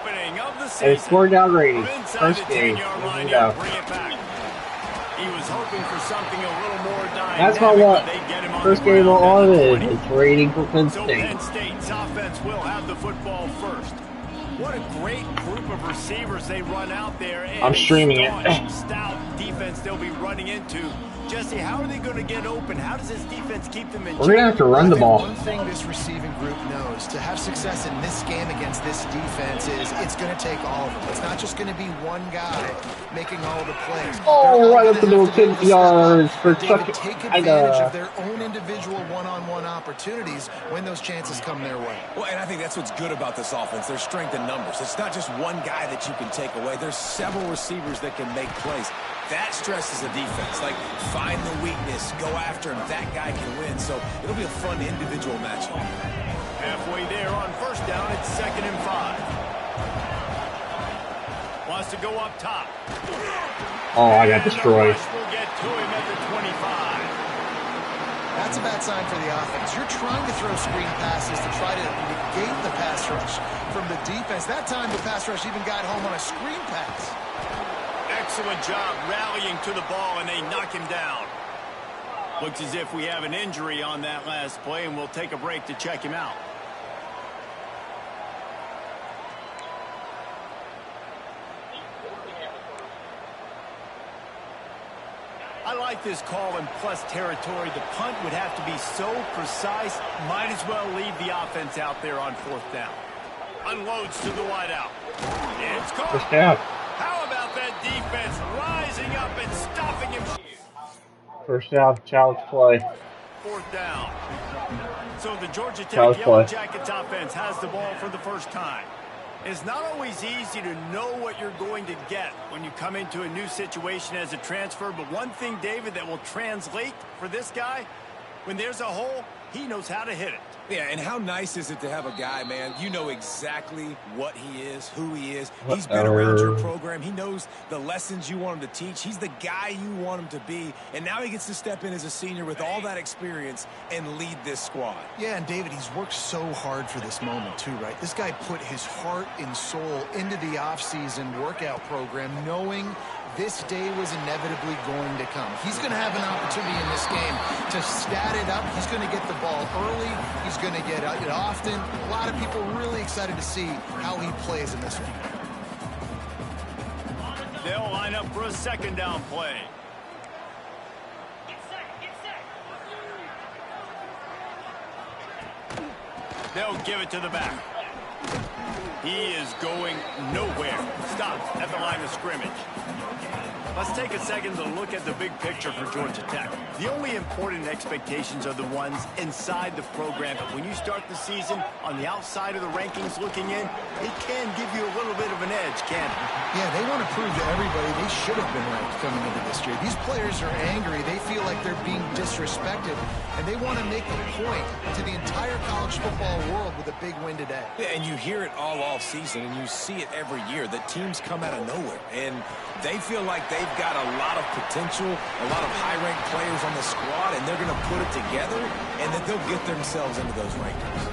opening of the season. And it's 4-down rating. First game. Bring it back. He was hoping for something a little more dynamic. That's not what first game on is. It's rating for Penn State. So Penn State's offense will have the football first. What a great group of receivers they run out there. And I'm streaming it. Stout defense they'll be running into. Jesse, how are they going to get open? How does this defense keep them in check? We're going to have to run the ball. One thing this receiving group knows, to have success in this game against this defense is it's going to take all of them. It's not just going to be one guy making all the plays. Oh, right up the middle, 10 yards for David, take advantage of their own individual one-on-one opportunities when those chances come their way. Well, and I think that's what's good about this offense, their strength in numbers. It's not just one guy that you can take away. There's several receivers that can make plays. That stresses the defense. Like, find the weakness, go after him. That guy can win. So it'll be a fun individual matchup. Halfway there on first down, it's 2nd and 5. Wants to go up top. Oh, I got destroyed. We'll get to him at the 25. That's a bad sign for the offense. You're trying to throw screen passes to try to negate the pass rush from the defense. That time, the pass rush even got home on a screen pass. Excellent job rallying to the ball, and they knock him down. Looks as if we have an injury on that last play, and we'll take a break to check him out. I like this call in plus territory. The punt would have to be so precise, might as well leave the offense out there on 4th down. Unloads to the wideout. It's caught. How about that defense rising up and stopping him? First down, challenge play. 4th down. So the Georgia Tech Yellow Jackets offense has the ball for the first time. It's not always easy to know what you're going to get when you come into a new situation as a transfer, but one thing, David, that will translate for this guy, when there's a hole, he knows how to hit it. Yeah, and how nice is it to have a guy, man, you know exactly what he is, who he is. He's been around your program. He knows the lessons you want him to teach. He's the guy you want him to be. And now he gets to step in as a senior with all that experience and lead this squad. Yeah, and David, he's worked so hard for this moment too, right? This guy put his heart and soul into the offseason workout program knowing this day was inevitably going to come. He's going to have an opportunity in this game to stat it up. He's going to get the ball early. He's going to get it often. A lot of people really excited to see how he plays in this one. They'll line up for a 2nd down play. They'll give it to the back. He is going nowhere. Stops at the line of scrimmage. Let's take a second to look at the big picture for Georgia Tech. The only important expectations are the ones inside the program. But when you start the season on the outside of the rankings looking in, it can give you a little bit of an edge, can't it? Yeah, they want to prove to everybody they should have been ranked coming into this year. These players are angry. They feel like they're being disrespected. And they want to make a point to the entire college football world with a big win today. Yeah, and you hear it all off season, and you see it every year. The teams come out of nowhere, and they feel like they've got a lot of potential, a lot of high-ranked players on the squad, and they're going to put it together, and that they'll get themselves into those rankings.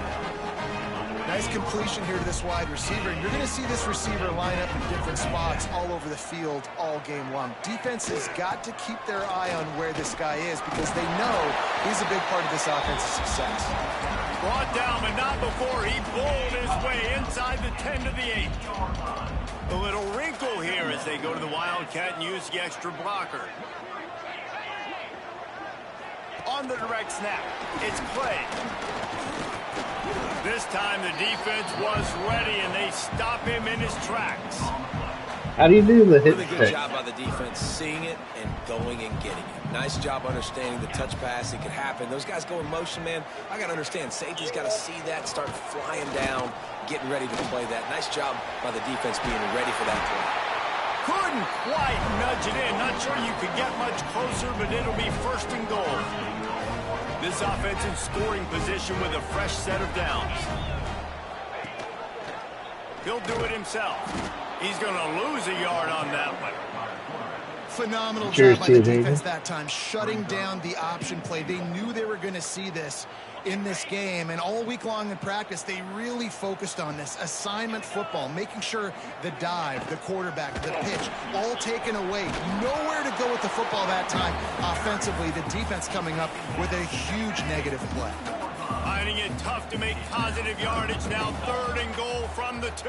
Nice completion here to this wide receiver. You're going to see this receiver line up in different spots all over the field all game long. Defense has got to keep their eye on where this guy is because they know he's a big part of this offense's success. Brought down, but not before he bowled his way inside the 10 to the 8. A little wrinkle here as they go to the Wildcat and use the extra blocker. On the direct snap, it's play. This time the defense was ready, and they stop him in his tracks. How do you do the hit? Really good job by the defense, seeing it and going and getting it. Nice job understanding the touch pass. It could happen. Those guys go in motion, man. I got to understand. Safety's got to see that, start flying down, getting ready to play that. Nice job by the defense being ready for that play. Couldn't quite nudge it in. Not sure you could get much closer, but it'll be 1st and goal. This offense in scoring position with a fresh set of downs. He'll do it himself. He's going to lose a yard on that one. Phenomenal job by the defense that time, shutting down the option play. They knew they were going to see this, in this game, and all week long in practice, they really focused on this assignment football, making sure the dive, the quarterback, the pitch, all taken away. Nowhere to go with the football that time offensively. The defense coming up with a huge negative play. Finding it tough to make positive yardage now. 3rd and goal from the 2.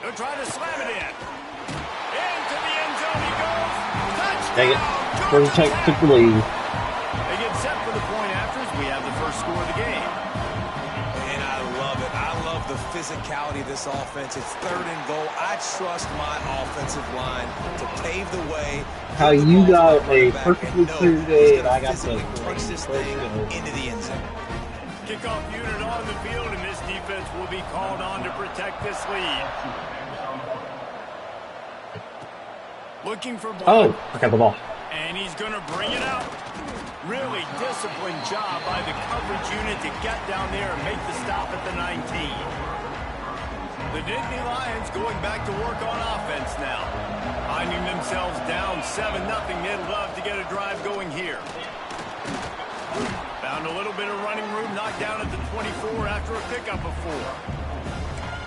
They're trying to slam it in. Into the end zone he goes. Touchdown! Dang it. Georgia Tech took the lead. They get set for the point after as we have the first score of the game. And I love it. I love the physicality of this offense. It's 3rd and goal. I trust my offensive line to pave the way. How you got a perfectly clear day and I got to punch this thing into the end zone. Kickoff unit on the field, and this defense will be called on to protect this lead. Looking for block. Oh, I got the ball. And he's going to bring it out. Really disciplined job by the coverage unit to get down there and make the stop at the 19. The Nittany Lions going back to work on offense now. Finding themselves down 7-0. They'd love to get a drive going here. Found a little bit of running room, knocked down at the 24 after a pickup of 4.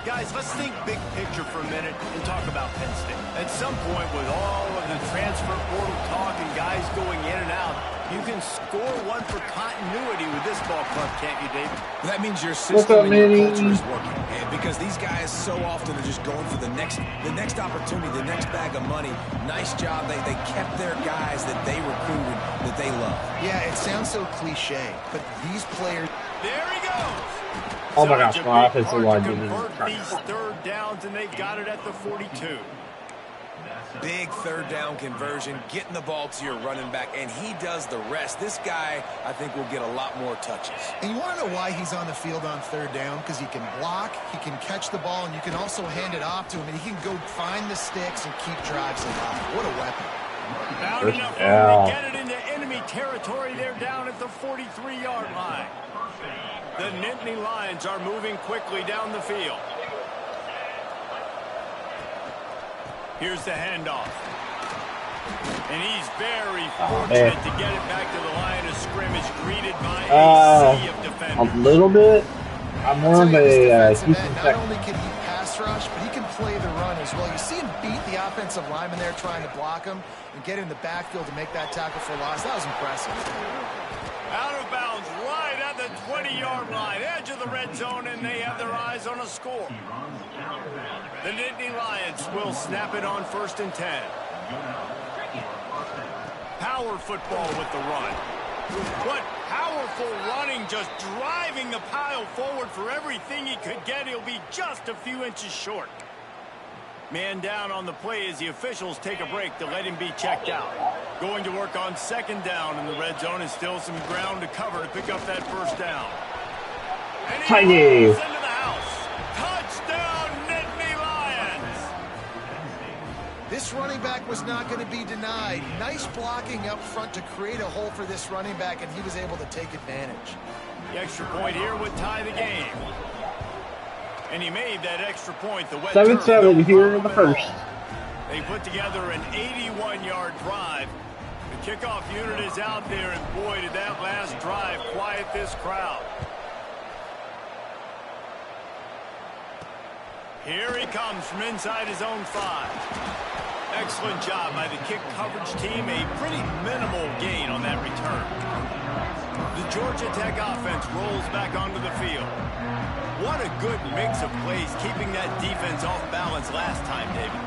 Guys, let's think big picture for a minute and talk about Penn State. At some point, with all of the transfer portal talk and guys going in and out, you can score one for continuity with this ball club, can't you, David? That means your system and your culture is working. And because these guys so often are just going for the next opportunity, the next bag of money. Nice job. They kept their guys that they recruited, that they love. Yeah, it sounds so cliche, but these players... There he goes! Oh my gosh, my offensive line didn't convert these 3rd downs, and they got it at the 42. Big 3rd down conversion, getting the ball to your running back, and he does the rest. This guy, I think, will get a lot more touches. And you want to know why he's on the field on 3rd down? Because he can block, he can catch the ball, and you can also hand it off to him, and he can go find the sticks and keep drives alive. What a weapon. Found enough room to get it into enemy territory. They're down at the 43-yard line. The Nittany Lions are moving quickly down the field. Here's the handoff. And he's very fortunate to get it back to the line of scrimmage, greeted by a sea of defenders. A little bit. I'm more of a Houston Not only can he pass rush, but he can play the run as well. You see him beat the offensive lineman there trying to block him and get in the backfield to make that tackle for loss. That was impressive. Out of bounds right at the 20-yard line, edge of the red zone, and they have their eyes on a score. The Nittany Lions will snap it on 1st and 10. Power football with the run. What powerful running, just driving the pile forward for everything he could get. He'll be just a few inches short. Man down on the play as the officials take a break to let him be checked out. Going to work on 2nd down in the red zone, and still some ground to cover to pick up that 1st down. And he rolls into the house. Touchdown, Nittany Lions! This running back was not going to be denied. Nice blocking up front to create a hole for this running back, and he was able to take advantage. The extra point here would tie the game. And he made that extra point. The 7-7 here in the 1st. They put together an 81-yard drive. The kickoff unit is out there, and boy, did that last drive quiet this crowd. Here he comes from inside his own 5. Excellent job by the kick coverage team. A pretty minimal gain on that return. The Georgia Tech offense rolls back onto the field. What a good mix of plays, keeping that defense off balance last time, David.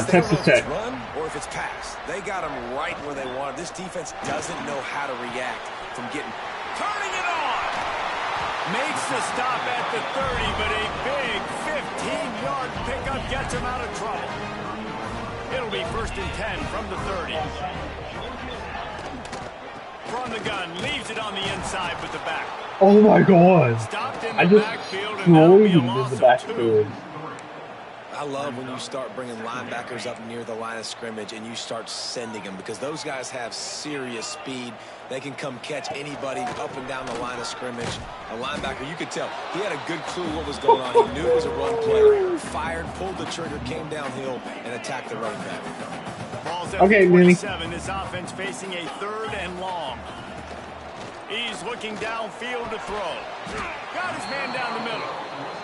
Texas Tech. Run or if it's pass, they got them right where they wanted. This defense doesn't know how to react from getting. Turning it on. Makes the stop at the 30, but a big 15-yard pickup gets him out of trouble. It'll be 1st and 10 from the 30. From the gun, leaves it on the inside with the back. Oh my God! Stopped in I the just backfield, and destroyed that'll be a him in loss the of backfield. 2. I love when you start bringing linebackers up near the line of scrimmage and you start sending them, because those guys have serious speed. They can come catch anybody up and down the line of scrimmage. A linebacker, you could tell, he had a good clue what was going on. He knew it was a run play, fired, pulled the trigger, came downhill, and attacked the running back. Ball's at Okay, 47. This offense facing a 3rd and long. He's looking downfield to throw. Got his man down the middle.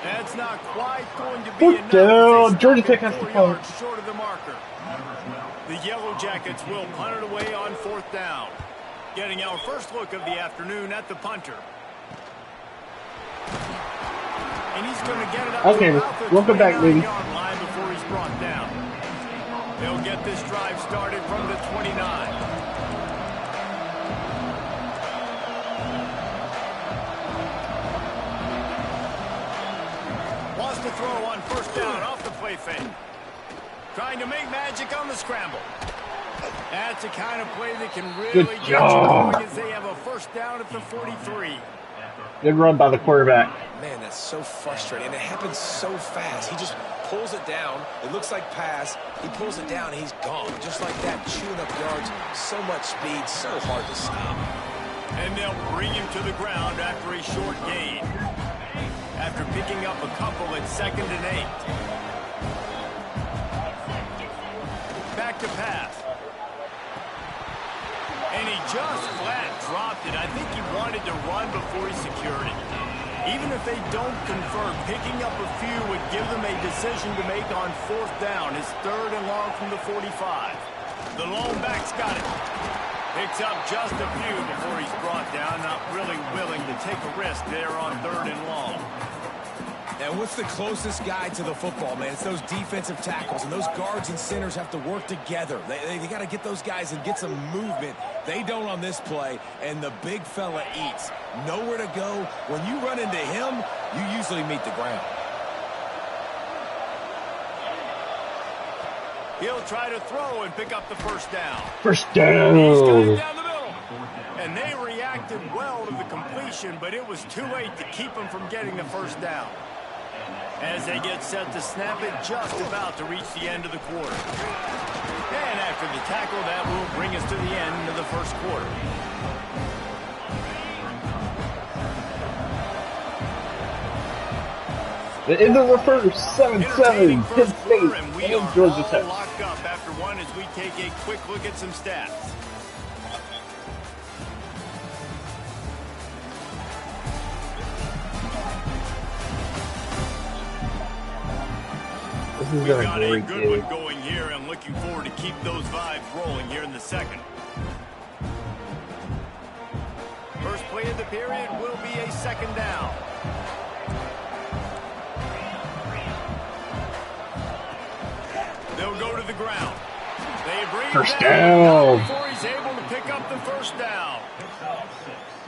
That's not quite going to be enough. Down. Georgia Tech has to 4 punt. yards short of the marker. The Yellow Jackets will punt it away on 4th down. Getting our first look of the afternoon at the punter. And he's going to get it up to about the welcome back, lady. 29-yard line before he's brought down. They'll get this drive started from the 29. Wants to throw on 1st down off the play fake. Trying to make magic on the scramble. That's the kind of play that can really get you going as they have a 1st down at the 43. Good run by the quarterback. Man, that's so frustrating. And it happens so fast. He just pulls it down. It looks like pass. He pulls it down, and he's gone. Just like that, chewing up yards. So much speed, so hard to stop. And they'll bring him to the ground after a short gain. After picking up a couple at 2nd and 8. Back to pass. And he just flat dropped it. I think he wanted to run before he secured it. Even if they don't convert, picking up a few would give them a decision to make on 4th down. His 3rd and long from the 45. The lone back's got it. Picks up just a few before he's brought down. Not really willing to take a risk there on 3rd and long. And what's the closest guy to the football, man? It's those defensive tackles, and those guards and centers have to work together. They got to get those guys and get some movement. They don't on this play, and the big fella eats. Nowhere to go. When you run into him, you usually meet the ground. He'll try to throw and pick up the 1st down. 1st down. He's got it down the middle. And they reacted well to the completion, but it was too late to keep him from getting the 1st down. As they get set to snap it, just about to reach the end of the quarter. And after the tackle, that will bring us to the end of the 1st quarter. The end of the 1st, 7-7, Penn State And we and are Georgia all Tech. locked up after one as we take a quick look at some stats. This is We've going got a great good game. one going here, and looking forward to keep those vibes rolling here in the 2nd. First play of the period will be a 2nd down. They'll go to the ground. They bring it 1st down. before he's able to pick up the 1st down.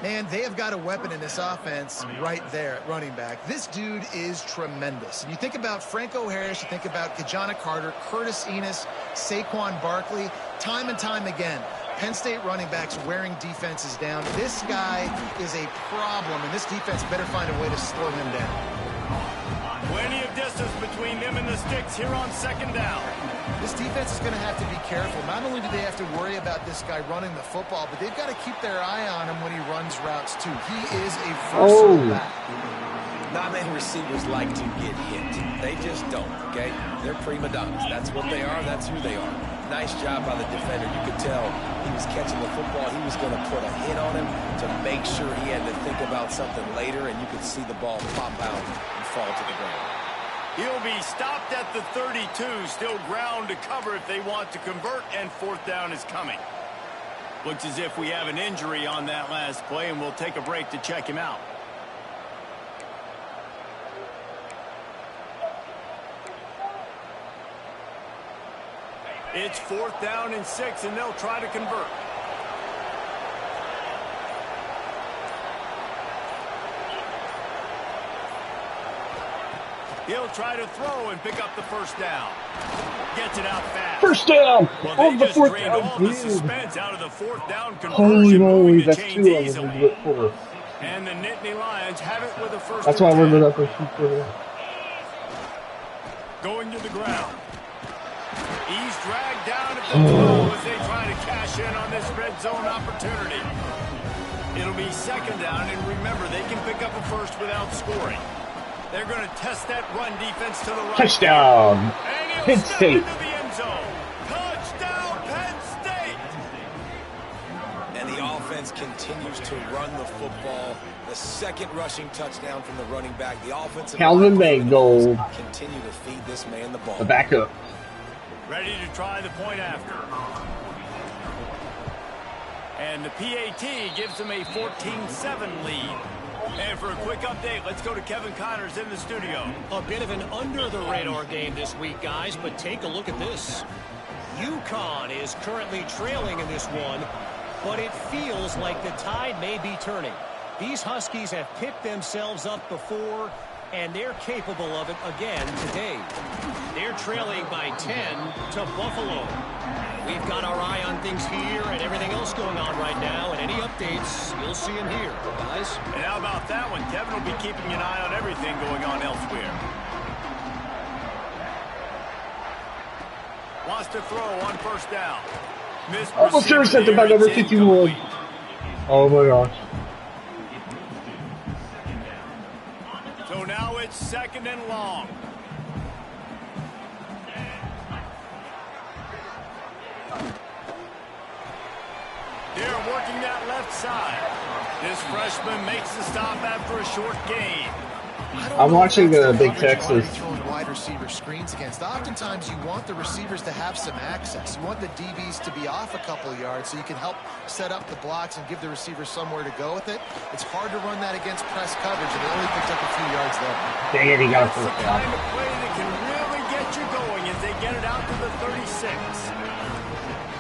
Man, they have got a weapon in this offense right there at running back. This dude is tremendous. And you think about Franco Harris, you think about Kajana Carter, Curtis Enos, Saquon Barkley, time and time again. Penn State running backs wearing defenses down. This guy is a problem, and this defense better find a way to slow him down. Plenty of distance between them and the sticks here on 2nd down. This defense is going to have to be careful. Not only do they have to worry about this guy running the football, but they've got to keep their eye on him when he runs routes, too. He is a versatile back. Not many receivers like to get hit. They just don't, okay? They're prima donnas. That's what they are. That's who they are. Nice job by the defender. You could tell he was catching the football. He was going to put a hit on him to make sure he had to think about something later, and you could see the ball pop out and fall to the ground. He'll be stopped at the 32. Still ground to cover if they want to convert, and 4th down is coming. Looks as if we have an injury on that last play, and we'll take a break to check him out. It's 4th down and 6, and they'll try to convert. He'll try to throw and pick up the 1st down. Gets it out fast. 1st down Well, on the just 4th drained all down. the suspense out of the 4th down Holy conversion, moly, moving the that's chains 2 of them. easily. We get 4. And the Nittany Lions have it with a 1st That's and why we're 10. lit up for 2. Going to the ground. He's dragged down at the 12 as they try to cash in on this red zone opportunity. It'll be 2nd down, and remember, they can pick up a 1st without scoring. They're going to test that run defense to the right. Touchdown, And he'll Penn step State. into the end zone. Touchdown, Penn defense continues to run the football. The second rushing touchdown from the running back. The offensive Calvin Mangold. Continue to feed this man the ball. The backup. Ready to try the point after. And the PAT gives them a 14-7 lead. And for a quick update, let's go to Kevin Connors in the studio. A bit of an under-the-radar game this week, guys, but take a look at this. UConn is currently trailing in this one, but it feels like the tide may be turning. These Huskies have picked themselves up before, and they're capable of it again today. They're trailing by 10 to Buffalo. We've got our eye on things here and everything else going on right now, and any updates, you'll see them here, guys. And how about that one? Kevin will be keeping an eye on everything going on elsewhere. Wants to throw on first down. Almost intercepted by number 51. Oh my gosh. So now it's second and long. They're working that left side. This freshman makes the stop after a short gain. I'm watching Big Texas. Throwing wide receiver screens against. Oftentimes, you want the receivers to have some access. You want the DBs to be off a couple yards so you can help set up the blocks and give the receiver somewhere to go with it. It's hard to run that against press coverage, and they only picked up a few yards there. Dang it, he got a That's the first down. kind of play that can really get you going as they get it out to the 36.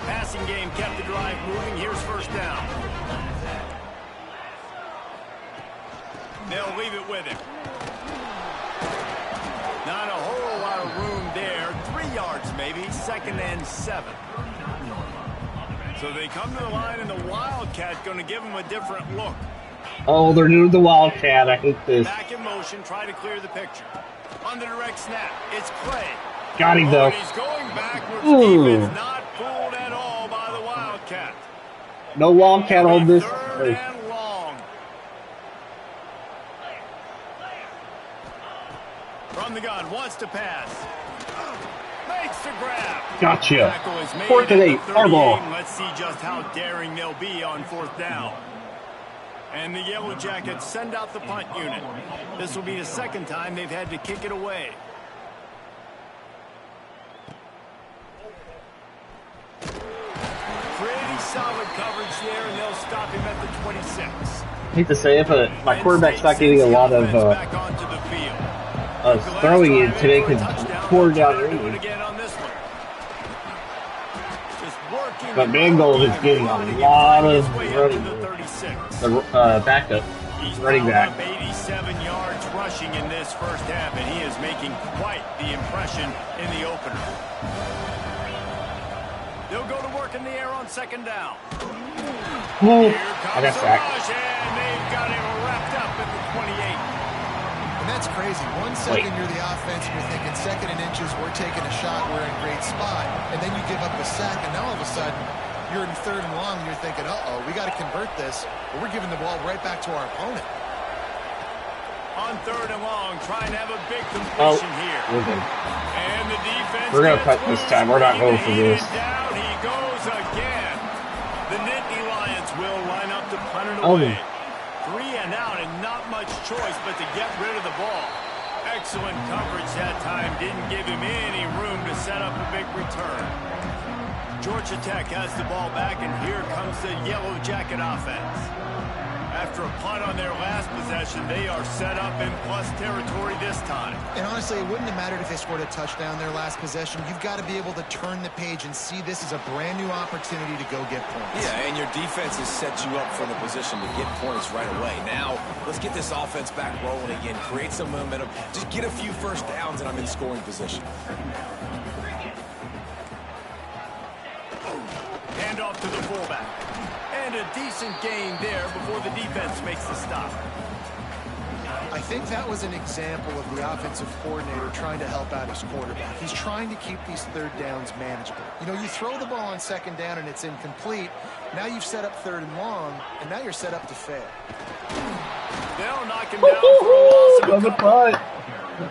Passing game kept the drive moving. Here's first down. They'll leave it with him. Not a whole lot of room there. 3 yards maybe. Second and 7. So they come to the line, and the Wildcat going to give them a different look. Oh, they're doing the Wildcat. I hate this. Back in motion, try to clear the picture. On the direct snap, it's Clay. Got him, though. And he's going backwards. Ooh. Defense not fooled at all by the Wildcat. No Wildcat on this. Third and long. From the gun, wants to pass. Makes the grab. Gotcha. Tackle is made 4th and 8. at the 38. Harbaugh. Let's see just how daring they'll be on fourth down. And the Yellow Jackets send out the punt unit. This will be the second time they've had to kick it away. Pretty solid coverage there, and they'll stop him at the 26. I hate to say it, but my quarterback's not getting a lot of back onto the field. throwing in today because poured down Do it early. again on this one. Just working. But Mangold is getting a lot of running. The backup, running back. 87 yards rushing in this first half, and he is making quite the impression in the opener. They'll go to work in the air on second down. Ooh, Here I comes got the sacked. rush, and they've got him wrapped up at the 28. And that's crazy. 1 second you're the offense and you're thinking second and inches, we're taking a shot, we're in a great spot. And then you give up a sack, and now all of a sudden you're in third and long and you're thinking, uh-oh, we got to convert this, but we're giving the ball right back to our opponent. On third and long, trying to have a big completion here. We're good. And the defense. We're gonna cut this time. We're not going for this. Down he goes again. The Nittany Lions will line up to punt it Oh. away. 3 and out, and not much choice but to get rid of the ball. Excellent coverage that time. Didn't give him any room to set up a big return. Georgia Tech has the ball back, and here comes the Yellow Jacket offense. After a punt on their last possession, they are set up in plus territory this time. And honestly, it wouldn't have mattered if they scored a touchdown their last possession. You've got to be able to turn the page and see this as a brand new opportunity to go get points. Yeah, and your defense has set you up for the position to get points right away. Now, let's get this offense back rolling again. Create some momentum. Just get a few first downs, and I'm in scoring position. Hand off to the fullback. And a decent gain there before the defense makes the stop. I think that was an example of the offensive coordinator trying to help out his quarterback. He's trying to keep these third downs manageable. You know, you throw the ball on second down and it's incomplete. Now you've set up third and long, and now you're set up to fail. They'll knock him down for a loss of a couple.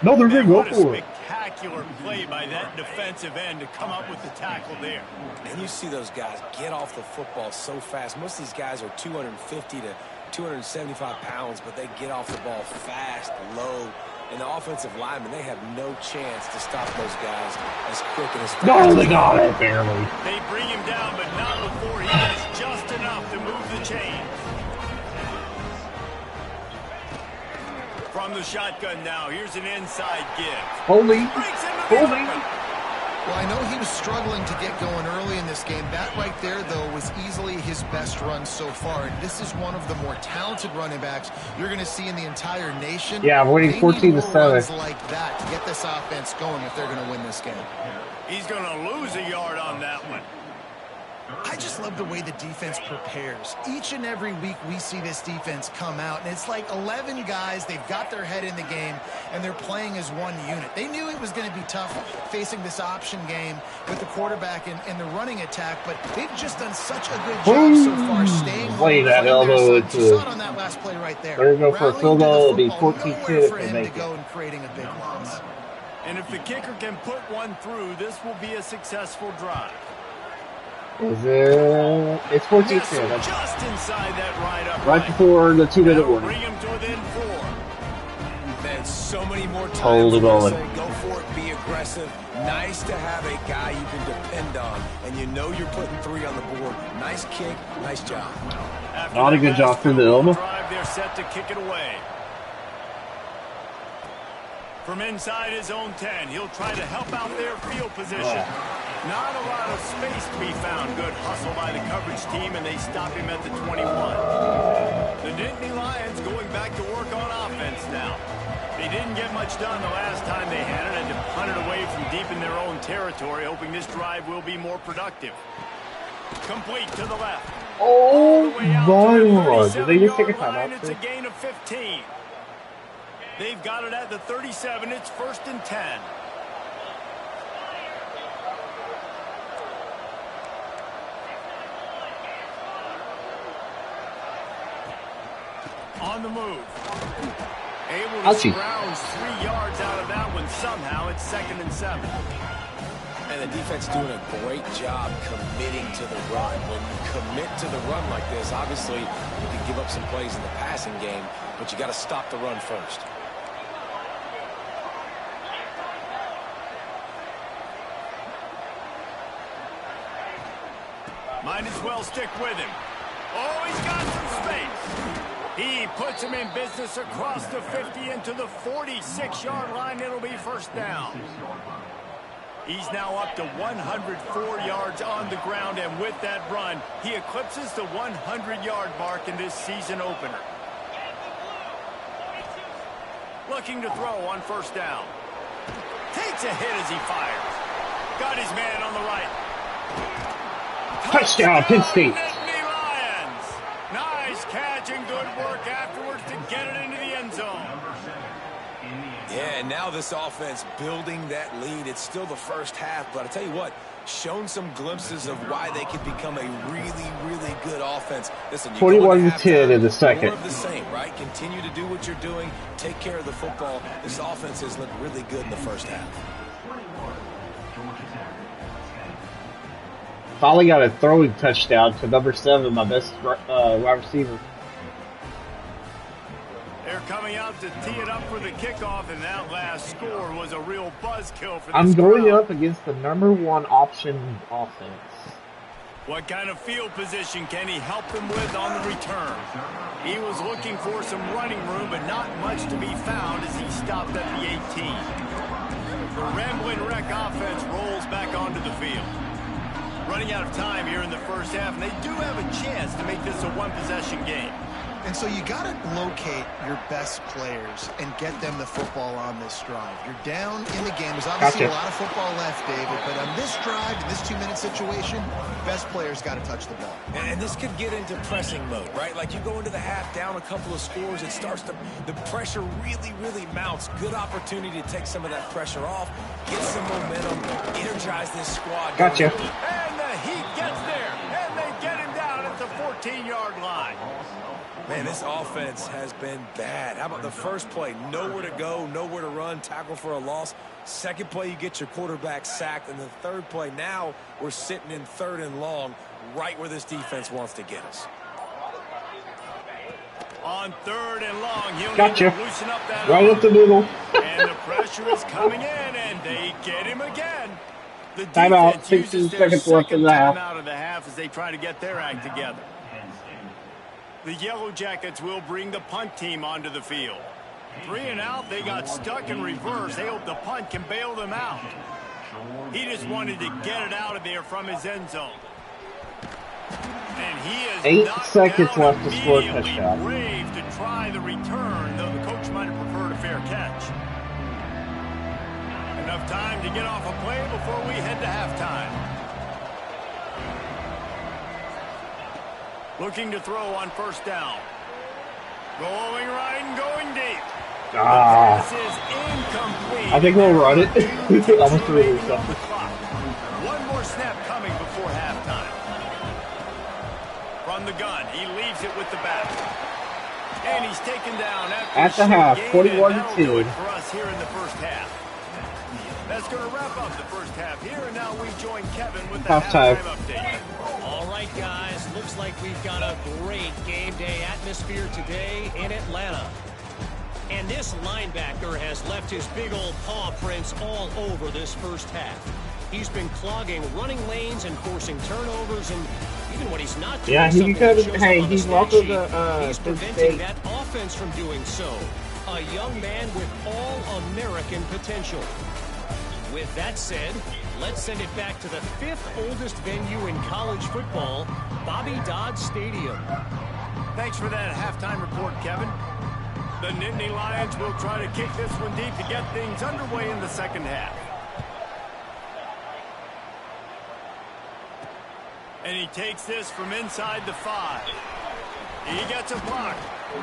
No, they're going to go for it. Spectacular spectacular play by that defensive end to come up with the tackle there. And you see those guys get off the football so fast. Most of these guys are 250 to 275 pounds, but they get off the ball fast, low. And the offensive linemen, they have no chance to stop those guys as quick and as fast. No, they got it, barely. They bring him down, but not before he gets just enough to move the chain. From the shotgun now, here's an inside give. Holy. Well, I know he was struggling to get going early in this game. That right there, though, was easily his best run so far. And this is one of the more talented running backs you're going to see in the entire nation. Yeah, I'm winning 14-7. Like that to get this offense going if they're going to win this game. He's going to lose a yard on that one. I just love the way the defense prepares. Each and every week we see this defense come out, and it's like 11 guys. They've got their head in the game, and they're playing as one unit. They knew it was going to be tough facing this option game with the quarterback and the running attack, but they've just done such a good job so far staying Play that elbow into you saw it on that last play right there. There you go for a field goal. It'll be 14-2 for if they him make to go it. and creating a big loss. And if the kicker can put one through, this will be a successful drive. Is it? It's 14-2. Yes, just inside that right before the 2-minute warning. Bring him to within 4. Man, so many more times. Holy moly. Go for it, be aggressive. Nice to have a guy you can depend on, and you know you're putting 3 on the board. Nice kick, nice job. Not a good job for the elbow. They're set to kick it away. From inside his own 10, he'll try to help out their field position. Not a lot of space to be found. Good hustle by the coverage team, and they stop him at the 21. The Nittany Lions going back to work on offense now. They didn't get much done the last time they had it, and to punt it away from deep in their own territory, hoping this drive will be more productive. Complete to the left. Oh, my Lord. Did they just take a timeout? It's a gain of 15. They've got it at the 37. It's 1st and 10. On the move. Able to scrounge 3 yards out of that one somehow. It's 2nd and 7. And the defense doing a great job committing to the run. When you commit to the run like this, obviously you can give up some plays in the passing game, but you got to stop the run first. Might as well stick with him. Oh, he's got some space. He puts him in business across the 50 into the 46-yard line. It'll be 1st down. He's now up to 104 yards on the ground, and with that run, he eclipses the 100-yard mark in this season opener. Looking to throw on 1st down. Takes a hit as he fires. Got his man on the right. Touchdown, Penn State. Nittany Lions. Nice catch and good work afterwards to get it into the end zone. Yeah, and now this offense building that lead. It's still the first half, but I tell you what, shown some glimpses of why they could become a really, really good offense. Listen, 21-10 in the second. More of the same, right? Continue to do what you're doing. Take care of the football. This offense has looked really good in the first half. Finally got a throwing touchdown to number 7, my best wide receiver. They're coming out to tee it up for the kickoff, and that last score was a real buzzkill for this I'm going crowd. up against the number 1 option offense. What kind of field position can he help them with on the return? He was looking for some running room, but not much to be found as he stopped at the 18. The Ramblin' Wreck offense rolls back onto the field. Running out of time here in the first half, and they do have a chance to make this a one-possession game. And so you got to locate your best players and get them the football on this drive. You're down in the game. There's obviously a lot of football left, David, but on this drive, in this 2-minute situation, best players got to touch the ball. And this could get into pressing mode, right? Like you go into the half down a couple of scores, it starts to, the pressure really, really mounts. Good opportunity to take some of that pressure off, get some momentum, energize this squad. Gotcha. And the Heat gets there, and they get him down at the 14-yard line. Man, this offense has been bad. How about the first play? Nowhere to go, nowhere to run, tackle for a loss. Second play, you get your quarterback sacked. And the third play, now we're sitting in 3rd and long, right where this defense wants to get us. On 3rd and long, he'll Gotcha. need to loosen up that Right arm. up the middle. And the pressure is coming in, and they get him again. The Timeout, defense 16 uses their seconds left in second the half. timeout of the half as they try to get their act together. The Yellow Jackets will bring the punt team onto the field. 3 and out, they got stuck in reverse. They hope the punt can bail them out. He just wanted to get it out of there from his end zone. And he is 8 seconds down left to score immediately, touchdown. brave to try the return, though the coach might have preferred a fair catch. Enough time to get off a play before we head to halftime. Looking to throw on 1st down. Going right and going deep. The pass is incomplete. I think we'll run it. Almost threw it yourself. One more snap coming before halftime. From the gun, he leaves it with the back. And he's taken down at the half, 41-2 for us here in the first half. That's going to wrap up the first half here, and now we join Kevin with the halftime update. All right, guys, looks like we've got a great game day atmosphere today in Atlanta. And this linebacker has left his big old paw prints all over this first half. He's been clogging running lanes and forcing turnovers, and even when he's not doing something that shows up on the stat sheet, he's preventing that offense from doing so. A young man with all-American potential. With that said, let's send it back to the 5th oldest venue in college football, Bobby Dodd Stadium. Thanks for that halftime report, Kevin. The Nittany Lions will try to kick this one deep to get things underway in the second half. And he takes this from inside the 5. He gets a block.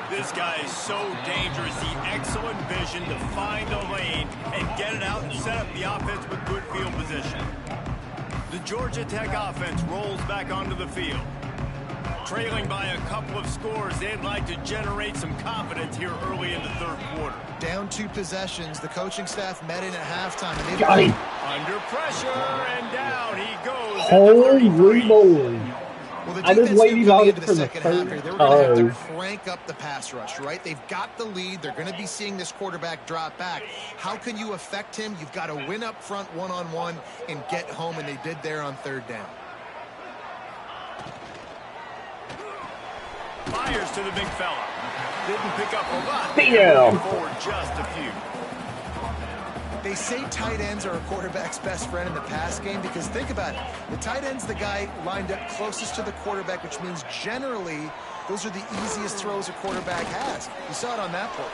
This guy is so dangerous. He excellent vision to find a lane and get it out and set up the offense with good field position. The Georgia Tech offense rolls back onto the field. Trailing by a couple of scores, they'd like to generate some confidence here early in the 3rd quarter. Down 2 possessions. The coaching staff met in at halftime. And Got him. Under pressure, and down he goes. Holy moly. Well, the I just defense waited here on coming it into for the the second half third here, they were going to have to time. crank up the pass rush, right? They've got the lead. They're going to be seeing this quarterback drop back. How can you affect him? You've got to win up front one-on-one and get home, and they did there on 3rd down. Fires to the big fella. Didn't pick up a lot. Damn. Forward just a few. They say tight ends are a quarterback's best friend in the pass game because think about it. The tight end's the guy lined up closest to the quarterback, which means generally those are the easiest throws a quarterback has. You saw it on that play.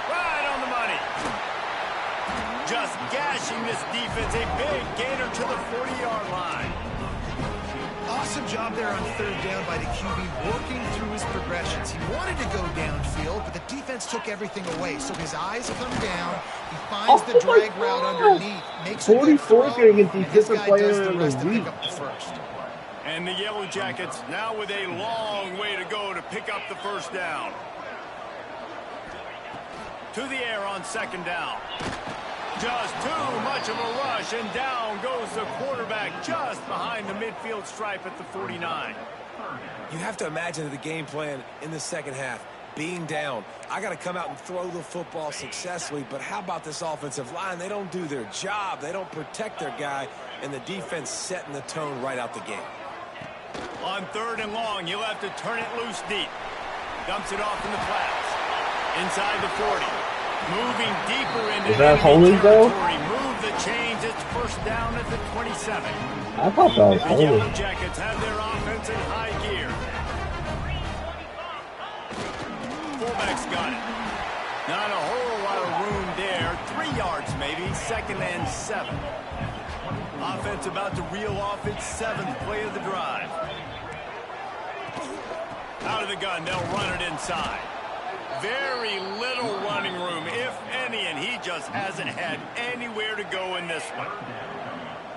Right on the money. Just gashing this defense. A big gainer to the 40-yard line. Awesome job there on 3rd down by the QB, working through his progressions. He wanted to go downfield, but the defense took everything away. So his eyes come down. He finds the drag route underneath. Makes a good throw, getting a and this defensive guy player does the of rest the to pick week. up the first. And the Yellow Jackets now with a long way to go to pick up the 1st down. To the air on 2nd down. Just too much of a rush, and down goes the quarterback just behind the midfield stripe at the 49. You have to imagine the game plan in the second half. Being down, I got to come out and throw the football successfully, but how about this offensive line? They don't do their job. They don't protect their guy, and the defense setting the tone right out the gate. On 3rd and long, he'll have to turn it loose deep. Dumps it off in the flats. Inside the 40. Moving deeper into Is that holding though? Move the chains. It's 1st down at the 27. I thought that was The Yellow holding. Jackets have their offense in high gear. Fullback's got it. Not a whole lot of room there. 3 yards maybe. 2nd and 7. Offense about to reel off its 7th play of the drive. Out of the gun, they'll run it inside. Very little running room, if any, and he just hasn't had anywhere to go in this one.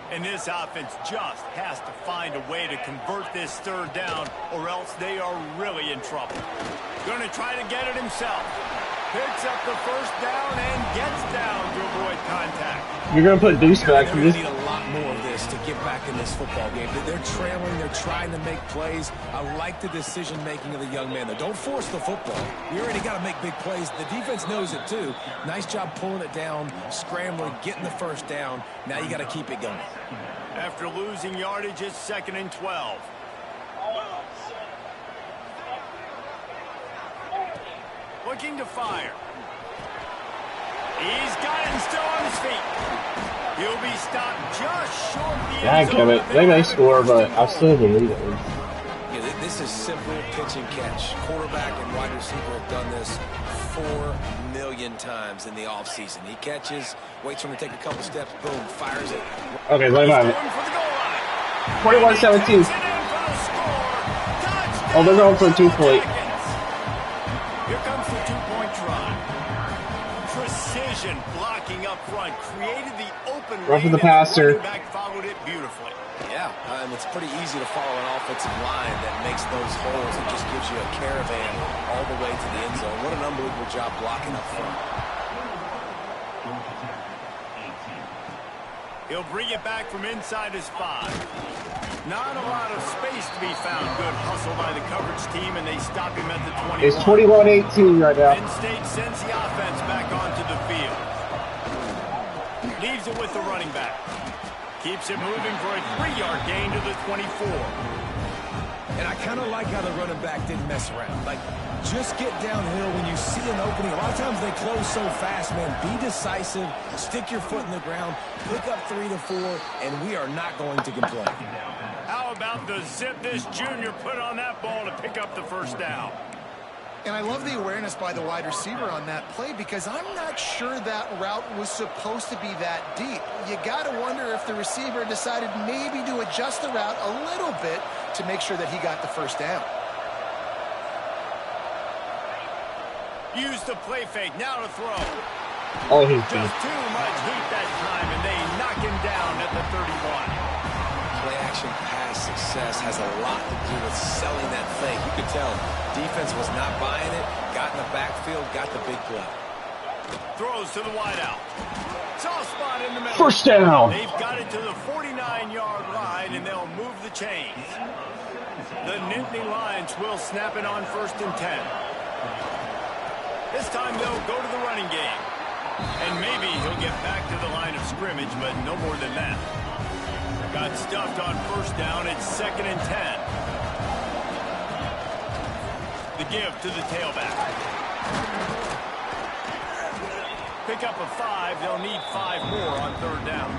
And this offense just has to find a way to convert this 3rd down, or else they are really in trouble. Going to try to get it himself. Picks up the first down and gets down to avoid contact. You're going to put Deuce back. They're going to need a lot more of this to get back in this football game. They're trailing. They're trying to make plays. I like the decision-making of the young man, though. Don't force the football. You already got to make big plays. The defense knows it, too. Nice job pulling it down, scrambling, getting the first down. Now you got to keep it going. After losing yardage, it's 2nd and 12. Looking to fire. He's got it and still on his feet. He'll be stopped just short of the end zone. Damn it. They may score, but I still believe it. Yeah, this is simple pitch and catch. Quarterback and wide receiver have done this 4 million times in the offseason. He catches, waits for him to take a couple steps, boom, fires it. Okay, let him have it. 21-17. Oh, they're going for a 2-point. Here comes the 2-point try. Precision blocking up front created the open Run for the lane, passer. and the running back followed it beautifully. Yeah, and it's pretty easy to follow an offensive line that makes those holes and just gives you a caravan all the way to the end zone. What an unbelievable job blocking up front. He'll bring it back from inside his 5. Not a lot of space to be found. Good hustle by the coverage team, and they stop him at the 21. It's 21-18 right now. Penn State sends the offense back onto the field. Leaves it with the running back. Keeps it moving for a 3-yard gain to the 24. And I kind of like how the running back didn't mess around. Like, just get downhill when you see an opening. A lot of times they close so fast, man. Be decisive. Stick your foot in the ground. Pick up 3 to 4, and we are not going to complain. How about the zip this junior put on that ball to pick up the first down? And I love the awareness by the wide receiver on that play because I'm not sure that route was supposed to be that deep. You got to wonder if the receiver decided maybe to adjust the route a little bit to make sure that he got the first down. Use the play fake. Now to throw. Oh, he's Just too much heat that time, and they knock him down at the 31. Play-action pass success has a lot to do with selling that fake. You could tell defense was not buying it, got in the backfield, got the big play. Throws to the wideout. Soft spot in the middle. First down. They've got it to the 49-yard line, and they'll move the chains. The Nittany Lions will snap it on 1st and 10. This time they'll go to the running game. And maybe he'll get back to the line of scrimmage, but no more than that. Got stuffed on 1st down. It's 2nd and 10. The give to the tailback. Pick up a 5. They'll need 5 more on 3rd down.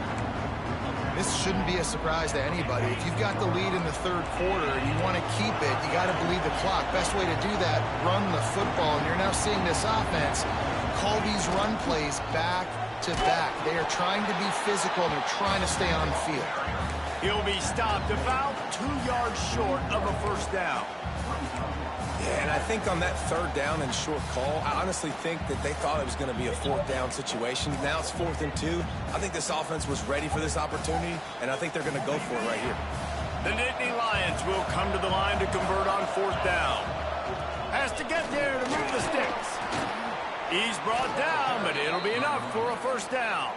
This shouldn't be a surprise to anybody. If you've got the lead in the 3rd quarter and you want to keep it, you got to bleed the clock. Best way to do that, run the football. And you're now seeing this offense call these run plays back to back. They are trying to be physical. They're trying to stay on the field. He'll be stopped about 2 yards short of a 1st down. Yeah, and I think on that 3rd down and short call, I honestly think that they thought it was going to be a 4th down situation. Now it's 4th and 2. I think this offense was ready for this opportunity, and I think they're going to go for it right here. The Nittany Lions will come to the line to convert on 4th down. Has to get there to move the sticks. He's brought down, but it'll be enough for a 1st down.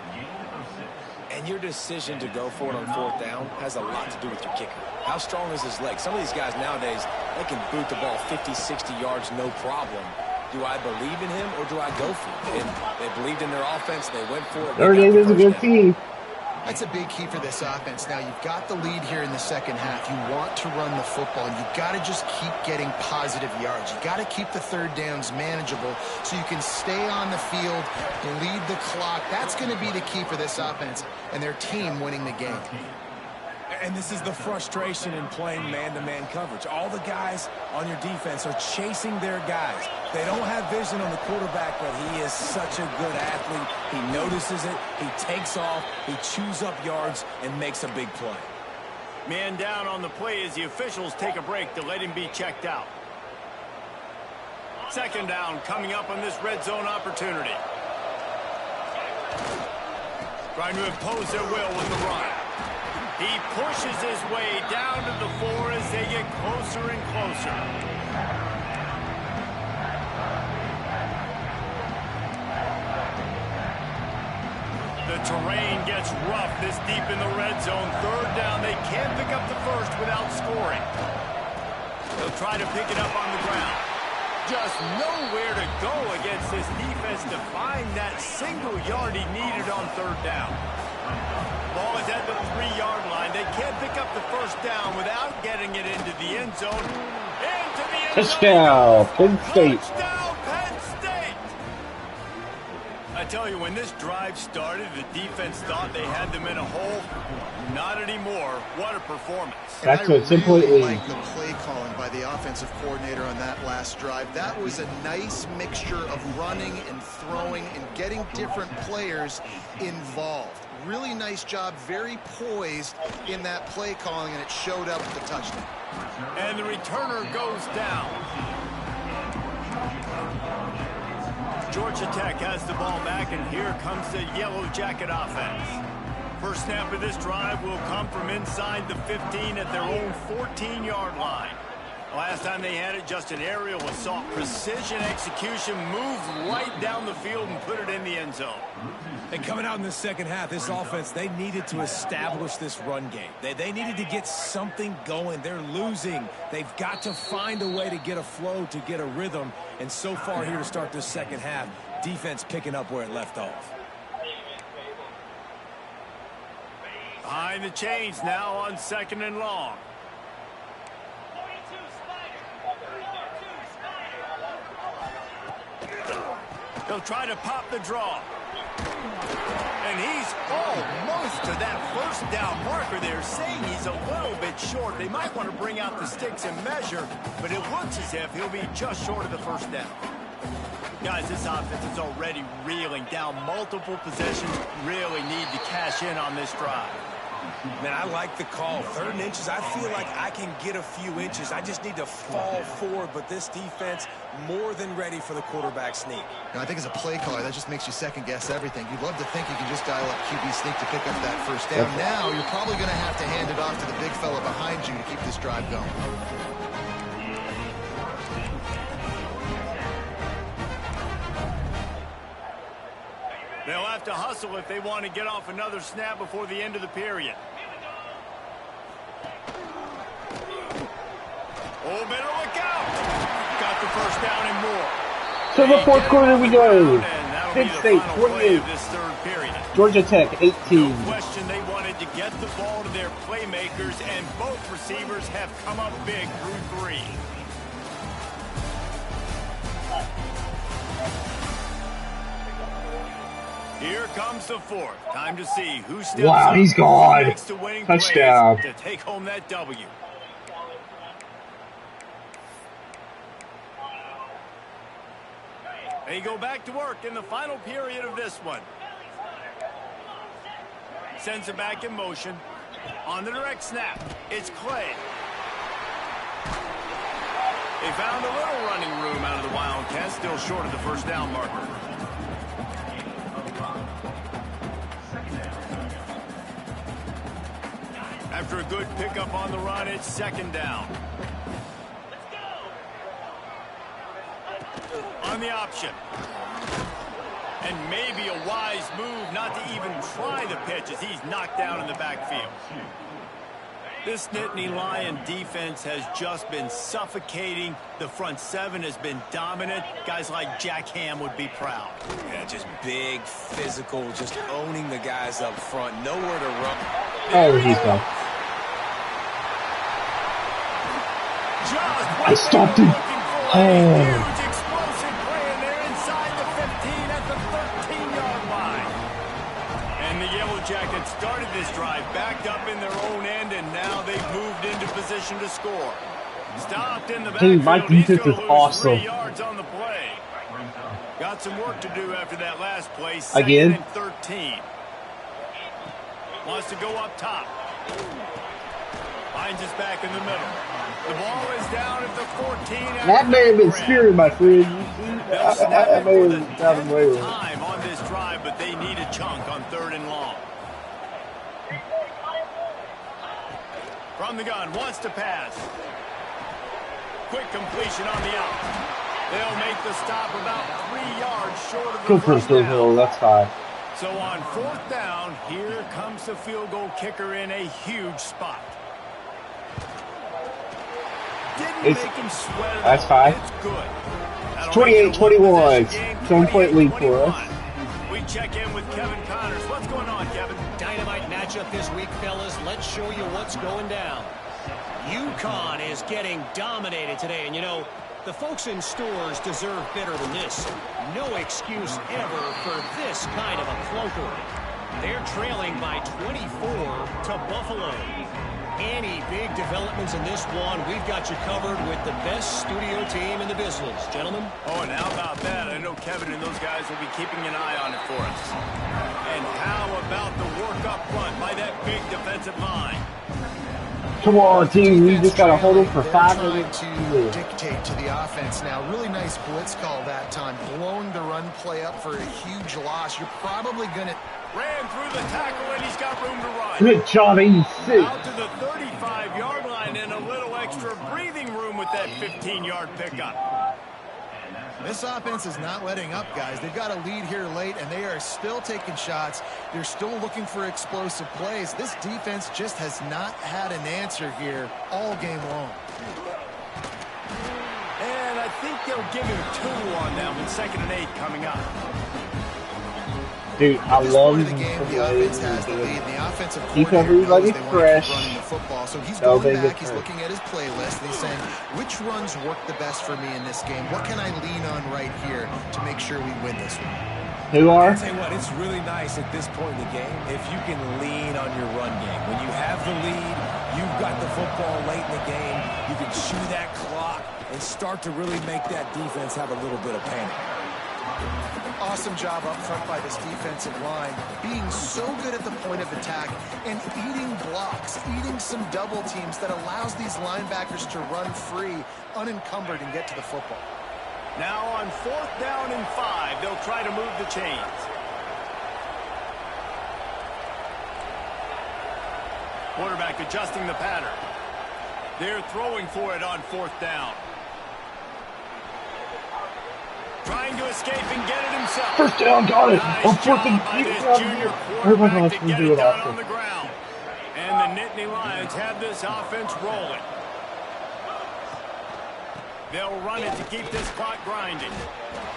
And your decision to go for it on 4th down has a lot to do with your kicker. How strong is his leg? Some of these guys nowadays, they can boot the ball 50, 60 yards, no problem. Do I believe in him or do I go for it? And they believed in their offense. They went for it. Notre Dame is a good team. That's a big key for this offense. Now, you've got the lead here in the 2nd half. You want to run the football. You've got to just keep getting positive yards. You've got to keep the 3rd downs manageable so you can stay on the field, bleed the clock. That's going to be the key for this offense and their team winning the game. And this is the frustration in playing man-to-man coverage. All the guys on your defense are chasing their guys. They don't have vision on the quarterback, but he is such a good athlete. He notices it, he takes off, he chews up yards, and makes a big play. Man down on the play as the officials take a break to let him be checked out. 2nd down coming up on this red zone opportunity. Trying to impose their will with the run. He pushes his way down to the 4 as they get closer and closer. The terrain gets rough this deep in the red zone. Third down, they can't pick up the first without scoring. They'll try to pick it up on the ground. Just nowhere to go against this defense to find that single yard he needed on third down. Ball is at the 3-yard line. They can't pick up the first down without getting it into the end zone. Into the end zone. Touchdown, Penn State. Touchdown, Penn State. I tell you, when this drive started, the defense thought they had them in a hole. Not anymore. What a performance. That's what simply like the play calling by the offensive coordinator on that last drive. That was a nice mixture of running and throwing and getting different players involved. Really nice job, very poised in that play calling, and it showed up at the touchdown. And the returner goes down. Georgia Tech has the ball back, and here comes the Yellow Jacket offense. First snap of this drive will come from inside the 15 at their own 14-yard line. Last time they had it, just an aerial assault. Precision execution, moved right down the field and put it in the end zone. And coming out in the second half, this offense, they needed to establish this run game. They needed to get something going. They're losing. They've got to find a way to get a flow, to get a rhythm. And so far here to start this second half, defense picking up where it left off. Behind the chains now on 2nd and long. They'll try to pop the draw. And he's almost to that first down marker there, saying he's a little bit short. They might want to bring out the sticks and measure, but it looks as if he'll be just short of the first down. Guys, this offense is already reeling down multiple possessions. Really need to cash in on this drive. Man, I like the call. 3rd and inches, I feel like I can get a few inches. I just need to fall forward, but this defense more than ready for the quarterback sneak. I think as a play caller, that just makes you second-guess everything. You'd love to think you can just dial up QB sneak to pick up that first down. Now you're probably going to have to hand it off to the big fella behind you to keep this drive going. They'll have to hustle if they want to get off another snap before the end of the period. Oh, better look out. Got the first down and more. To the 4th quarter we go. Penn State 28. This 3rd period. Georgia Tech 18. No question they wanted to get the ball to their playmakers, and both receivers have come up big through 3. Here comes the 4th. Time to see who steps up. He's gone. Makes the winning Touchdown. plays to take home that W. They go back to work in the final period of this one. Sends it back in motion. On the direct snap, it's Clay. They found a little running room out of the Wildcats, still short of the first down marker. After a good pickup on the run, it's 2nd down. On the option. And maybe a wise move not to even try the pitch as he's knocked down in the backfield. This Nittany Lion defense has just been suffocating. The front 7 has been dominant. Guys like Jack Ham would be proud. Yeah, just big, physical, just owning the guys up front. Nowhere to run. Oh, he's gone. I stopped him. Oh. Huge explosive play, and they're inside the 15 at the 13-yard line. And the Yellow Jackets started this drive, backed up in their own end, and now they've moved into position to score. Stopped in the backfield. My defense is awesome. 3 yards on the play. Got some work to do after that last play. Again? 2nd and 13. Wants to go up top. Finds us back in the middle. The ball is down at the 14. That may have been scary, my friend. That may have gotten away with it. Time on this drive, but they need a chunk on 3rd and long. From the gun, wants to pass. Quick completion on the out. They'll make the stop about 3 yards short of the Go for first the down. hill, that's fine. So on 4th down, here comes the field goal kicker in a huge spot. Didn't make him sweat it. That's fine. It's good. It's 28-21. 10-point lead for us. We check in with Kevin Connors. What's going on, Kevin? Dynamite matchup this week, fellas. Let's show you what's going down. UConn is getting dominated today, and you know, the folks in stores deserve better than this. No excuse ever for this kind of a clunker. They're trailing by 24 to Buffalo. Any big developments in this one, we've got you covered with the best studio team in the business. Gentlemen? Oh, and how about that? I know Kevin and those guys will be keeping an eye on it for us. And how about the work up front by that big defensive line? Come on, team. We just got to hold them for 5 minutes. minutes. To dictate to the offense now. Really nice blitz call that time. Blowing the run play up for a huge loss. You're probably going to... Ran through the tackle, and he's got room to run. Good job, 86. Out to the 35-yard line, and a little extra breathing room with that 15-yard pickup. This offense is not letting up, guys. They've got a lead here late, and they are still taking shots. They're still looking for explosive plays. This defense just has not had an answer here all game long. And I think they'll give him 2 on them in 2nd and 8 coming up. Dude, I love the game. The offense has the lead. The offensive keep coordinator knows they fresh. want to keep running the football. So he's going back. He's looking at his playlist, and he's saying, which runs work the best for me in this game? What can I lean on right here to make sure we win this one? Who are? I'll tell you what, it's really nice at this point in the game if you can lean on your run game. When you have the lead, you've got the football late in the game, you can chew that clock and start to really make that defense have a little bit of panic. Awesome job up front by this defensive line, being so good at the point of attack and eating blocks, eating some double teams that allows these linebackers to run free, unencumbered, and get to the football. Now on 4th down and 5, they'll try to move the chains. Quarterback adjusting the pattern. They're throwing for it on 4th down. Trying to escape and get it himself. First down, got it. Nice On 4th job by this junior quarterback to get it down on the ground. And the Nittany Lions have this offense rolling. They'll run it to keep this clock grinding.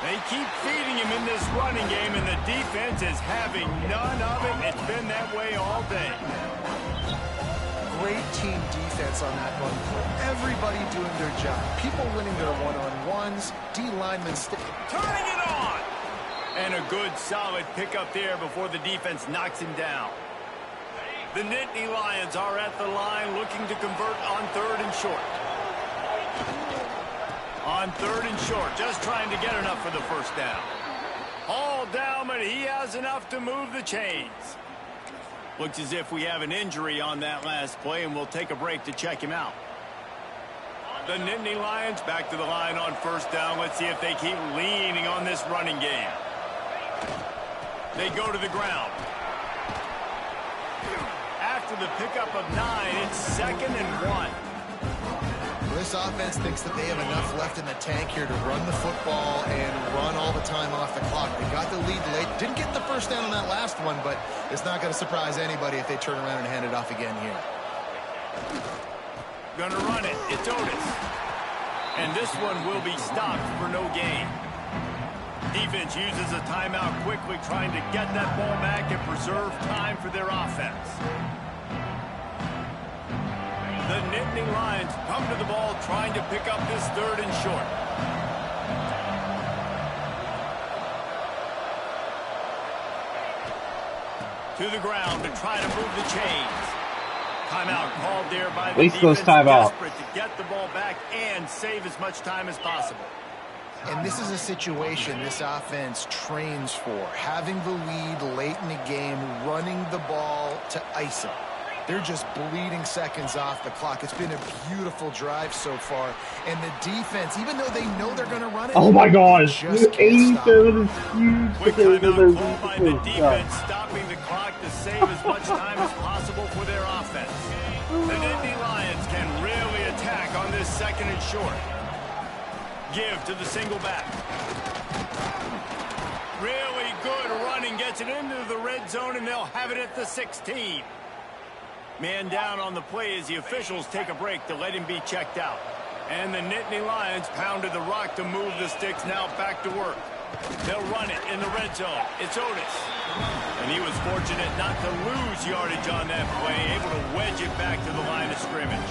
They keep feeding him in this running game, and the defense is having none of it. It's been that way all day. Great team defense on that run play. Everybody doing their job. People winning their one-on-ones. D-linemen turning it on. And a good, solid pickup there before the defense knocks him down. The Nittany Lions are at the line looking to convert on 3rd and short. On 3rd and short, just trying to get enough for the first down. All down, but he has enough to move the chains. Looks as if we have an injury on that last play, and we'll take a break to check him out. The Nittany Lions back to the line on 1st down. Let's see if they keep leaning on this running game. They go to the ground. After the pickup of 9, it's 2nd and 1. This offense thinks that they have enough left in the tank here to run the football and run all the time off the clock. They got the lead late. Didn't get the first down on that last one, but it's not going to surprise anybody if they turn around and hand it off again here. Gonna run it. It's Otis. And this one will be stopped for no gain. Defense uses a timeout quickly, trying to get that ball back and preserve time for their offense. The Nittany Lions come to the ball, trying to pick up this 3rd and short. To the ground to try to move the chains. Timeout called there by the defense, desperate to get the ball back and save as much time as possible. And this is a situation this offense trains for. Having the lead late in the game, running the ball to ice it. They're just bleeding seconds off the clock. It's been a beautiful drive so far. And the defense, even though they know they're going to run it. Oh my gosh. 87 is huge. Quick timeout called by the defense, stopping the clock to save as much time as possible for their offense. The Nittany Lions can really attack on this 2nd and short. Give to the single back. Really good running gets gets it into the red zone, and they'll have it at the 16. Man down on the play as the officials take a break to let him be checked out. And the Nittany Lions pounded the rock to move the sticks, now back to work. They'll run it in the red zone. It's Otis. And he was fortunate not to lose yardage on that play, able to wedge it back to the line of scrimmage.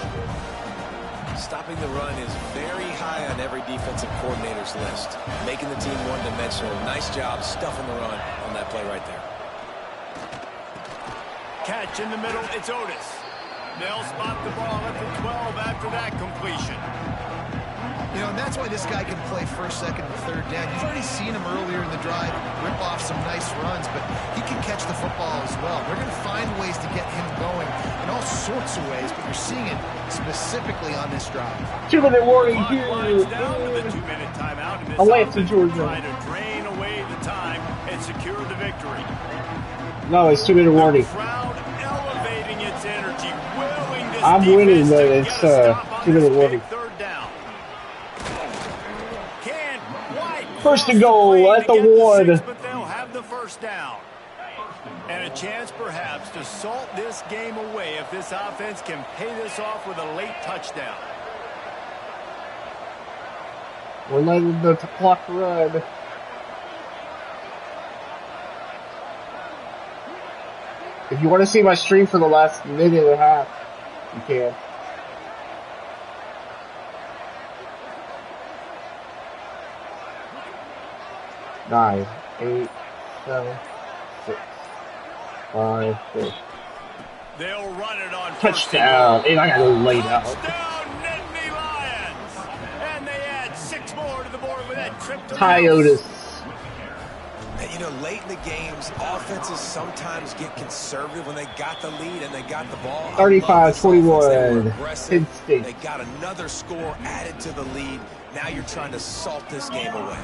Stopping the run is very high on every defensive coordinator's list. Making the team one-dimensional. Nice job stuffing the run on that play right there. Catch in the middle, it's Otis. They'll spot the ball at the 12 after that completion. You know, and that's why this guy can play first, second, and third down. You've already seen him earlier in the drive rip off some nice runs, but he can catch the football as well. They're going to find ways to get him going in all sorts of ways, but you're seeing it specifically on this drive. 2-minute warning here. Down with a 2-minute timeout, and this Atlanta, offense will try to drain away the time and secure the victory. No, it's 2-minute warning. The crowd elevating its energy, willing this I'm winning, but defense it's to get a stop on 2-minute this warning. big third down. First and goal at the 1. But they'll have the first down. And a chance perhaps to salt this game away if this offense can pay this off with a late touchdown. We're letting the clock run. If you want to see my stream for the last minute and a half, you can. Nine, 8, 7, 6, 5, 4. They'll run it on Touchdown. And I got to lay down. Touchdown, Nittany Lions. And they add 6 more to the board with that trip to Coyotes. And, you know, late in the games, offenses sometimes get conservative when they got the lead and they got the ball. 35-21. Penn State. They got another score added to the lead. Now you're trying to salt this game away.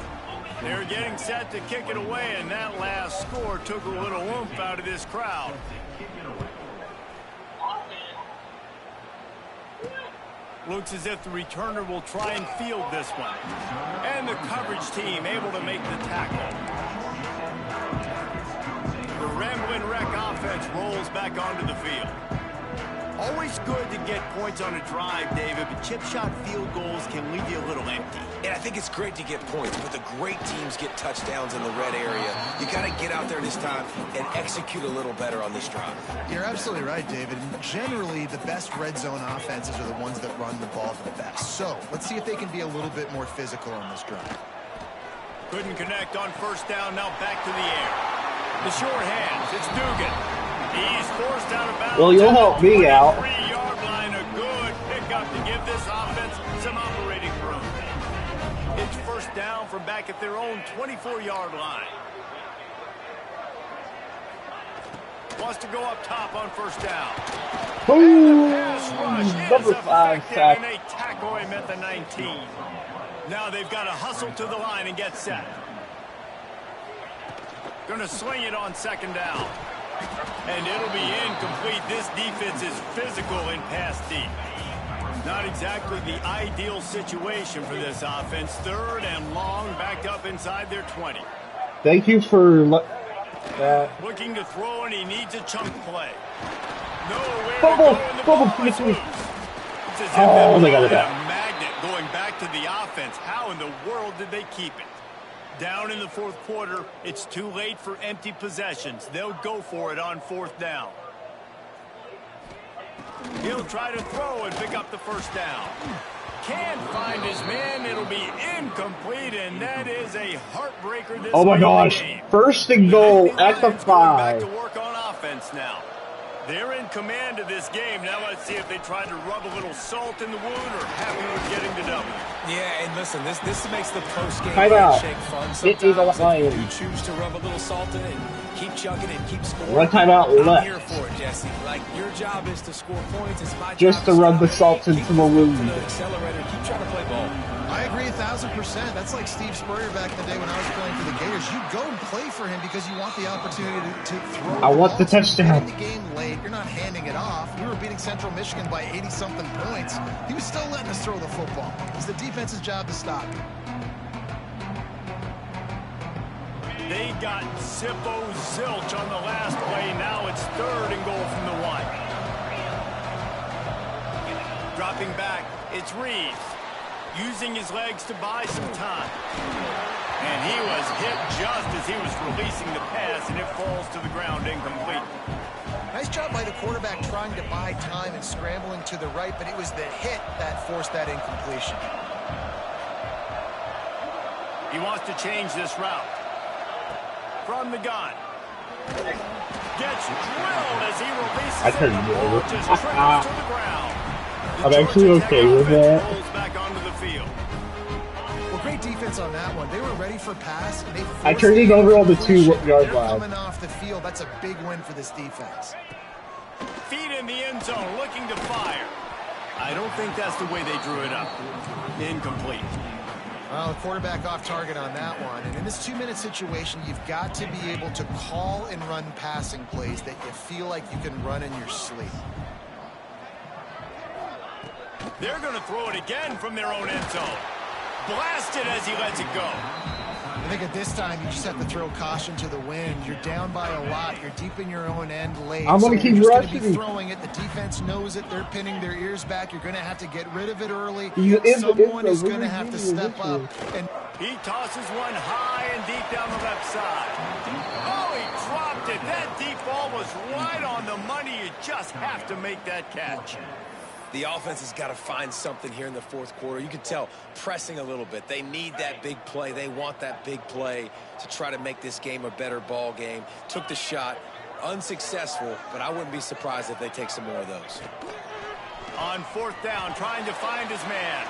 They're getting set to kick it away, and that last score took a little oomph out of this crowd. Looks as if the returner will try and field this one. And the coverage team able to make the tackle. The Ramblin' Wreck offense rolls back onto the field. Always good to get points on a drive, David, but chip shot field goals can leave you a little empty. And I think it's great to get points, but the great teams get touchdowns in the red area. You got to get out there this time and execute a little better on this drive. You're absolutely right, David. And generally, the best red zone offenses are the ones that run the ball the best. So let's see if they can be a little bit more physical on this drive. Couldn't connect on first down, now back to the air. The short hands, it's Dugan. He's forced out of bounds. Well, you'll help me out. 3-yard line, a good pickup to give this offense some operating room. It's first down from back at their own 24-yard line. Wants to go up top on first down. Boom! Number 5 sack. And they tackle him at the 19. Now they've got to hustle to the line and get set. Going to sling it on second down. And it'll be incomplete. This defense is physical in pass deep. Not exactly the ideal situation for this offense. Third and long, backed up inside their 20. Thank you for looking to throw, and he needs a chunk play. Nowhere Bubble, to go in the bubble, ball is loose. It's as if oh, they got it a back. magnet going back to the offense. How in the world did they keep it? Down in the fourth quarter, it's too late for empty possessions. They'll go for it on fourth down. He'll try to throw and pick up the first down. Can't find his man. It'll be incomplete, and that is a heartbreaker. This Oh my gosh! First and goal at the 5. Back to work on offense now. They're in command of this game. Now let's see if they try to rub a little salt in the wound or happy with getting the W. Yeah, and listen, this makes the post-game handshake fun sometimes. You choose to rub a little salt in it and keep chugging and keep scoring. One timeout left. I'm here for it, Jesse. Like, your job is to score points. It's my just job to rub the salt into the wound. Accelerator. Keep trying to play ball. I agree 1,000%. That's like Steve Spurrier back in the day when I was playing for the Gators. You go and play for him because you want the opportunity to throw. I want the touchdown. In the game late, you're not handing it off. We were beating Central Michigan by 80-something points. He was still letting us throw the football. It's the defense's job to stop. They got zilch on the last play. Now it's 3rd and goal from the 1. Dropping back, it's Reeves. Using his legs to buy some time. And he was hit just as he was releasing the pass, and it falls to the ground incomplete. Nice job by the quarterback trying to buy time and scrambling to the right, but it was the hit that forced that incompletion. He wants to change this route. From the gun. Gets drilled as he releases I couldn't it. do The ball it. just trickles to the ground. The I'm actually Georgia okay Tech with offense that. rolls back onto the field. Well, great defense on that one. They were ready for pass, and they I turned it over on the 2-yard They're line. coming off the field. That's a big win for this defense. Feet in the end zone, looking to fire. I don't think that's the way they drew it up. Incomplete. Well, the quarterback off target on that one. And in this 2-minute situation, you've got to be able to call and run passing plays that you feel like you can run in your sleep. They're going to throw it again from their own end zone. Blasted as he lets it go. I think at this time, you just have to throw caution to the wind. You're down by a lot. You're deep in your own end late. I'm going to keep rushing. rushing. Be throwing it. The defense knows it. They're pinning their ears back. You're going to have to get rid of it early. Someone is going to have to step up. And he tosses one high and deep down the left side. Oh, he dropped it. That deep ball was right on the money. You just have to make that catch. The offense has got to find something here in the 4th quarter. You can tell pressing a little bit. They need that big play. They want that big play to try to make this game a better ball game. Took the shot, unsuccessful, but I wouldn't be surprised if they take some more of those. On 4th down, trying to find his man.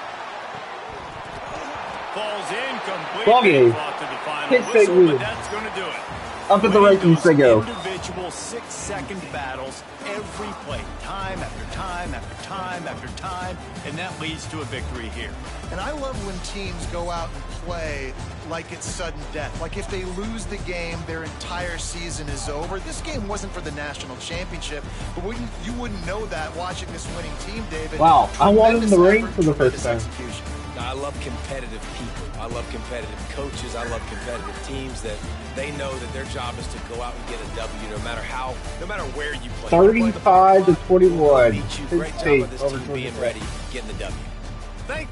Falls incomplete. Ball game. Fought to the final Hit whistle, fake but that's going to do it. Up at the rankings they go. Individual 6-second battles every play, time after time after time after time, and that leads to a victory here. And I love when teams go out and play like it's sudden death. Like if they lose the game, their entire season is over. This game wasn't for the national championship, but you wouldn't know that watching this winning team, David. Wow, I won in the ring Tremendous for the effort, first time. execution. Now, I love competitive people. I love competitive coaches. I love competitive teams that they know that their job is to go out and get a W no matter where you play. 35 to 21. Beat you. Great job State of this over team being 25. ready, getting the W. Thank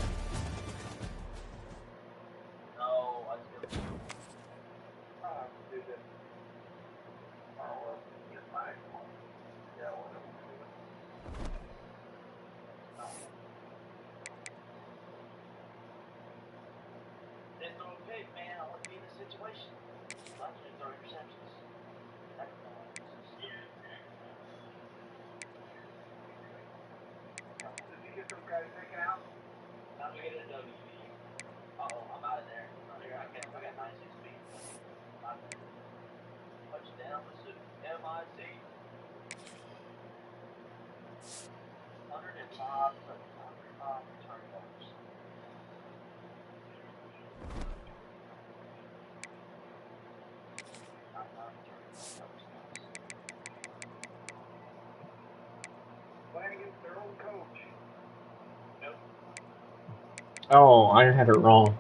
Oh, I had it wrong.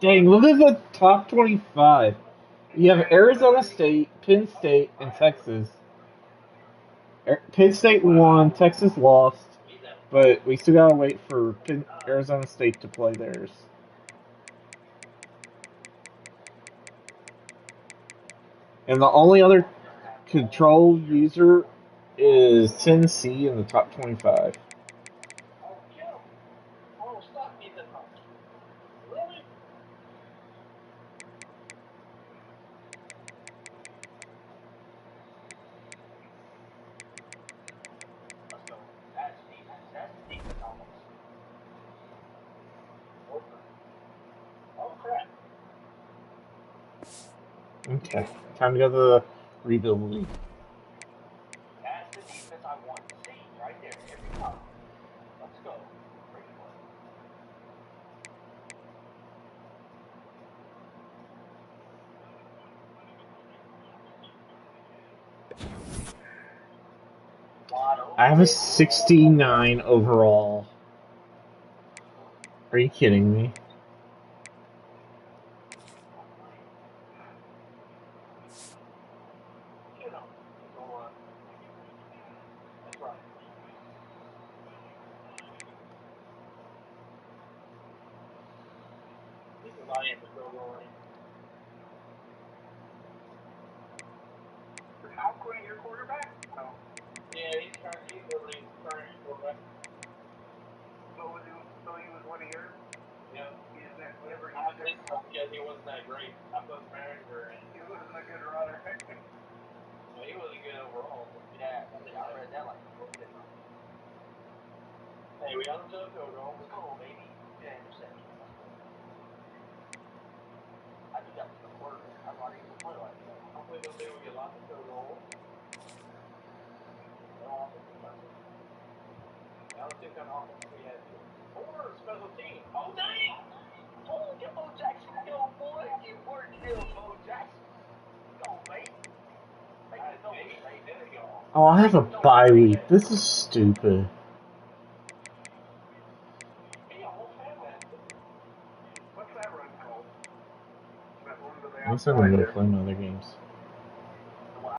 Dang, look at the top 25. You have Arizona State, Penn State, and Texas. Penn State won, Texas lost, but we still gotta wait for Arizona State to play theirs. And the only other control user is Tennessee in the top 25. Okay, time to go to the rebuild league. I have a 69 overall. Are you kidding me? Oh, I have a bye week. This is stupid. At least I'm going to play my other games.